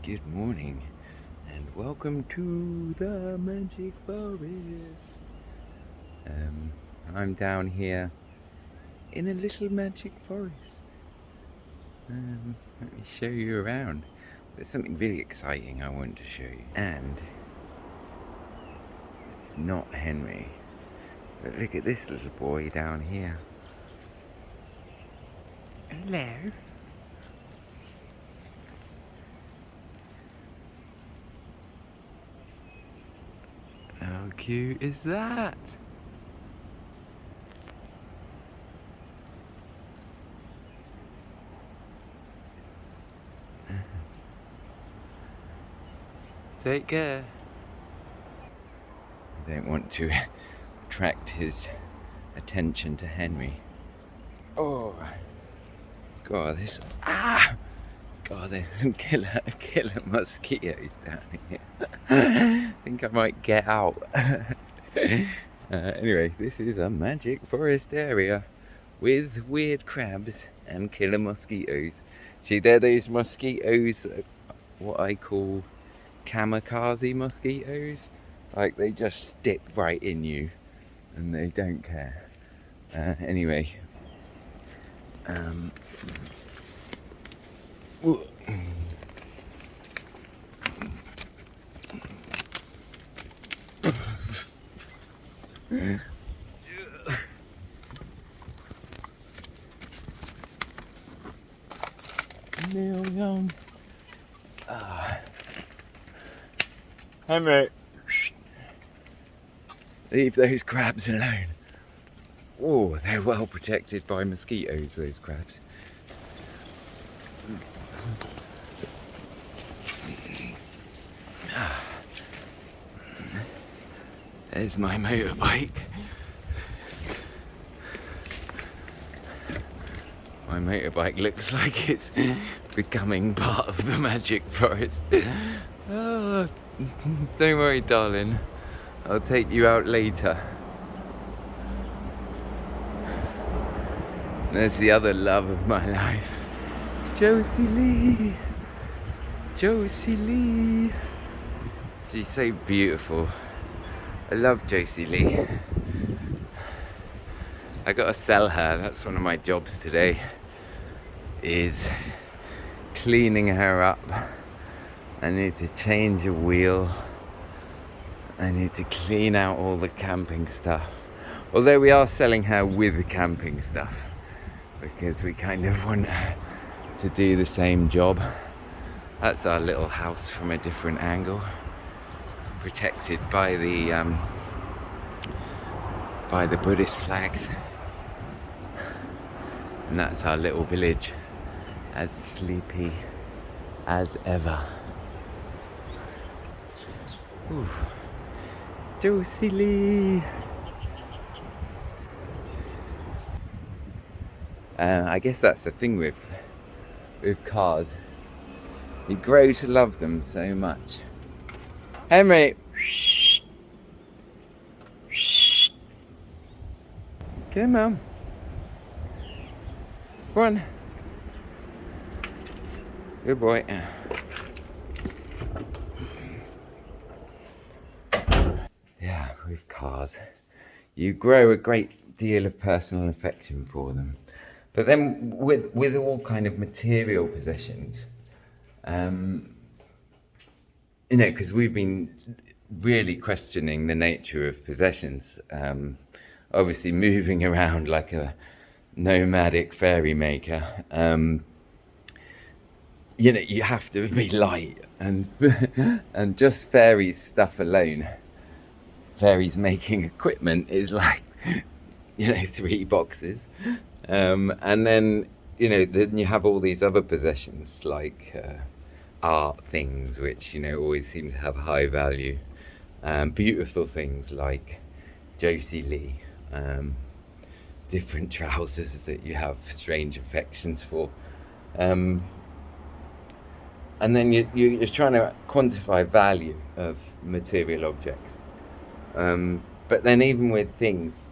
Good morning and welcome to the Magic Forest. I'm down here in a little magic forest. Let me show you around. There's something really exciting I want to show you. And it's not Henry. But look at this little boy down here. Hello. How cute is that? Take care. I don't want to attract his attention to Henry. Oh, God, there's some killer mosquitoes down here. I think I might get out. Anyway, this is a magic forest area with weird crabs and killer mosquitoes. See, they're those mosquitoes, what I call kamikaze mosquitoes. Like, they just stick right in you and they don't care. Anyway. Neil Young. Henry, leave those crabs alone. Oh, they're well protected by mosquitoes, those crabs. There's my motorbike. My motorbike looks like it's becoming part of the magic forest. Oh, don't worry, darling. I'll take you out later. There's the other love of my life, Josie Lee. Josie Lee. She's so beautiful. I love Josie Lee. I gotta sell her. That's one of my jobs today, is cleaning her up. I need to change a wheel. I need to clean out all the camping stuff. Although we are selling her with the camping stuff, because we kind of want her to do the same job. That's our little house from a different angle, protected by the Buddhist flags. And that's our little village, as sleepy as ever. Ooh. Josie Lee. I guess that's the thing with cars. You grow to love them so much. Henry! Shh. Shh. Come on. Go on. Good boy. Yeah, with cars, you grow a great deal of personal affection for them. But then with all kind of material possessions, because we've been really questioning the nature of possessions. Obviously moving around like a nomadic fairy maker, you have to be light, and and just fairies stuff alone, fairies making equipment is like 3 boxes. And then then you have all these other possessions like art things, which always seem to have high value. Beautiful things like Josie Lee, different trousers that you have strange affections for, and then you're trying to quantify value of material objects. But then even with things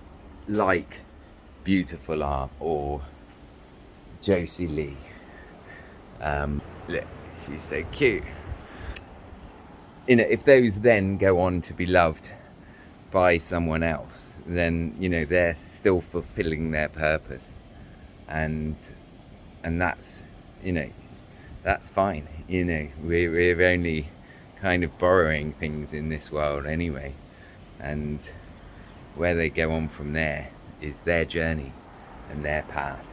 like beautiful art or Josie Lee, look, she's so cute. if those then go on to be loved by someone else, then they're still fulfilling their purpose, and that's you know that's fine. We're only kind of borrowing things in this world anyway, and where they go on from there is their journey and their path.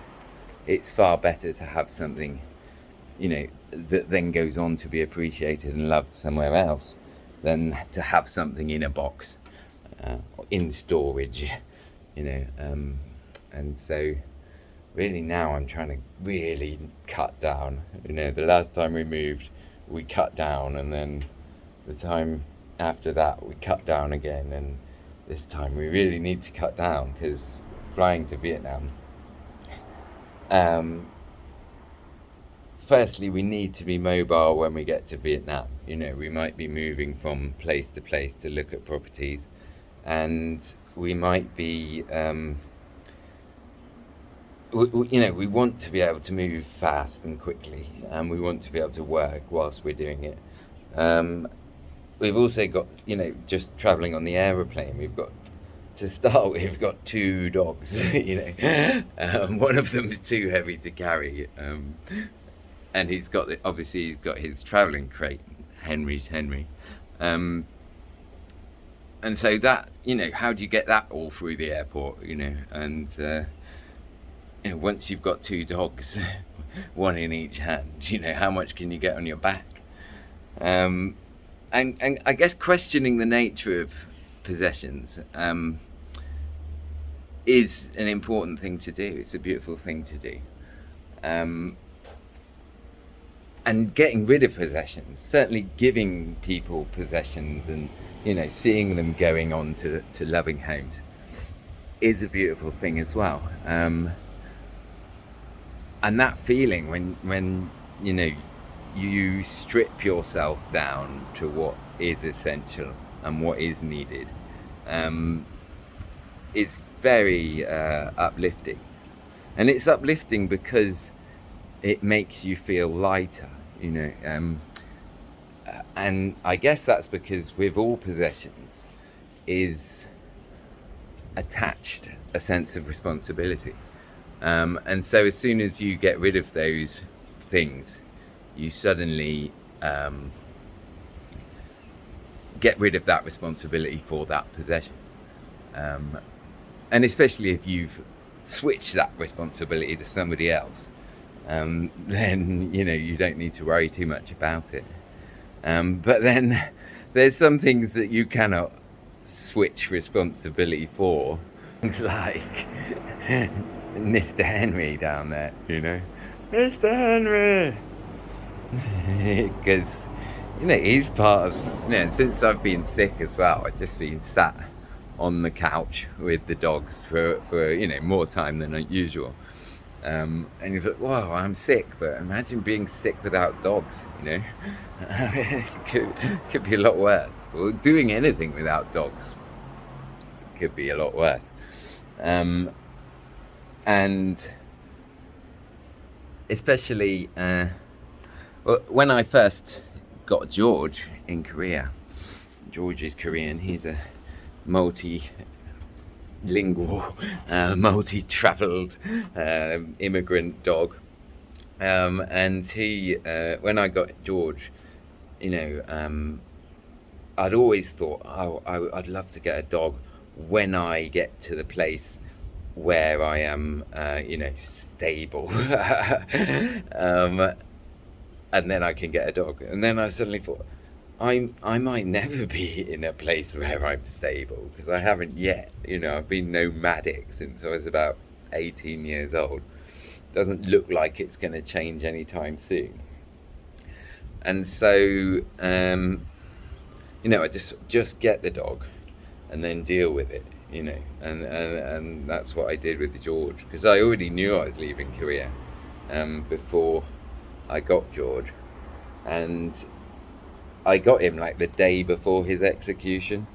It's far better to have something that then goes on to be appreciated and loved somewhere else than to have something in a box, in storage, and so really now I'm trying to really cut down. The last time we moved, we cut down, and then the time after that we cut down again, and this time we really need to cut down because flying to Vietnam, firstly, we need to be mobile when we get to Vietnam. We might be moving from place to place to look at properties, and we might be, we want to be able to move fast and quickly, and we want to be able to work whilst we're doing it. We've also got, just travelling on the aeroplane, we've got, to start with, we've got 2 dogs, one of them's too heavy to carry, and he's got his travelling crate, Henry, and so that, how do you get that all through the airport, and once you've got 2 dogs, one in each hand, how much can you get on your back? And I guess questioning the nature of possessions is an important thing to do. It's a beautiful thing to do. And getting rid of possessions, certainly giving people possessions and seeing them going on to loving homes, is a beautiful thing as well. And that feeling when you strip yourself down to what is essential and what is needed, it's very uplifting. And it's uplifting because it makes you feel lighter, and I guess that's because with all possessions is attached a sense of responsibility, and so as soon as you get rid of those things, you suddenly get rid of that responsibility for that possession, and especially if you've switched that responsibility to somebody else, then you don't need to worry too much about it. But then there's some things that you cannot switch responsibility for, things like Mr. Henry down there, Mr. Henry, because he's part of, and since I've been sick as well, I've just been sat on the couch with the dogs for more time than usual. And you thought, wow, I'm sick, but imagine being sick without dogs, it could be a lot worse. Well, doing anything without dogs could be a lot worse. And especially, when I first got George in Korea, George is Korean, he's a multi-lingual, multi-travelled immigrant dog, and he, when I got George, I'd always thought, I'd love to get a dog when I get to the place where I am, stable, and then I can get a dog. And then I suddenly thought, I might never be in a place where I'm stable, because I haven't yet. I've been nomadic since I was about 18 years old. Doesn't look like it's going to change anytime soon. And so, I just get the dog and then deal with it, and that's what I did with George, because I already knew I was leaving Korea before I got George, and I got him like the day before his execution,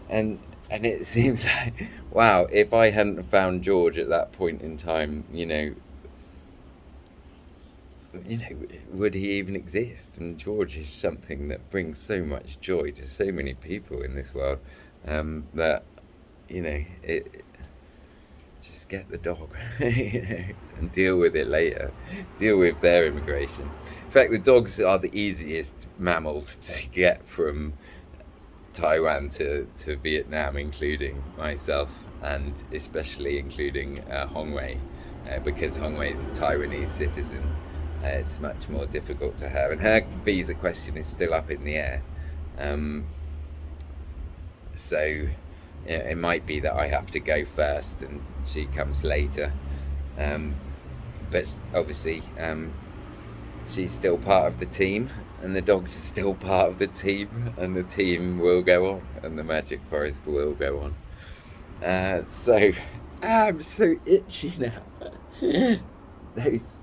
and it seems like, wow, if I hadn't found George at that point in time, you know, would he even exist? And George is something that brings so much joy to so many people in this world, that, just get the dog, and deal with it later. Deal with their immigration. In fact, the dogs are the easiest mammals to get from Taiwan to Vietnam, including myself, and especially including Hongwei, because Hongwei is a Taiwanese citizen. It's much more difficult to have, and her visa question is still up in the air. Um, so it might be that I have to go first and she comes later. Um, but obviously, she's still part of the team, and the dogs are still part of the team, and the team will go on, and the Magic Forest will go on. So I'm so itchy now. Those,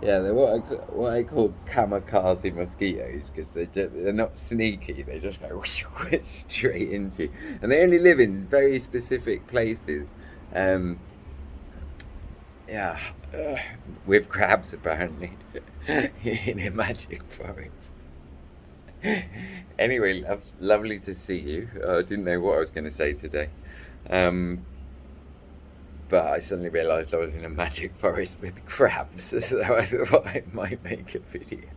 yeah, they're what I call kamikaze mosquitoes, because they're not sneaky. They just go straight into you, and they only live in very specific places. Um, yeah, with crabs apparently in a magic forest. Anyway, lovely to see you. I didn't know what I was going to say today, um, but I suddenly realised I was in a magic forest with crabs, so I thought I might make a video.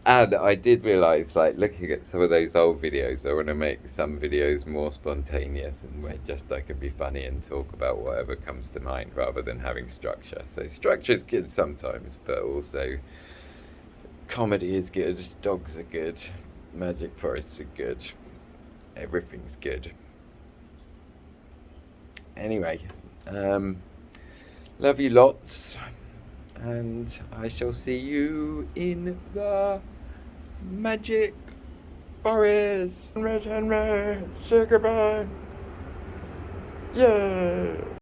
And I did realise, like, looking at some of those old videos, I want to make some videos more spontaneous and where just I can be funny and talk about whatever comes to mind rather than having structure. So structure's good sometimes, but also comedy is good, dogs are good, magic forests are good, everything's good. Anyway, love you lots, and I shall see you in the magic forest. Henry, say goodbye. Yay!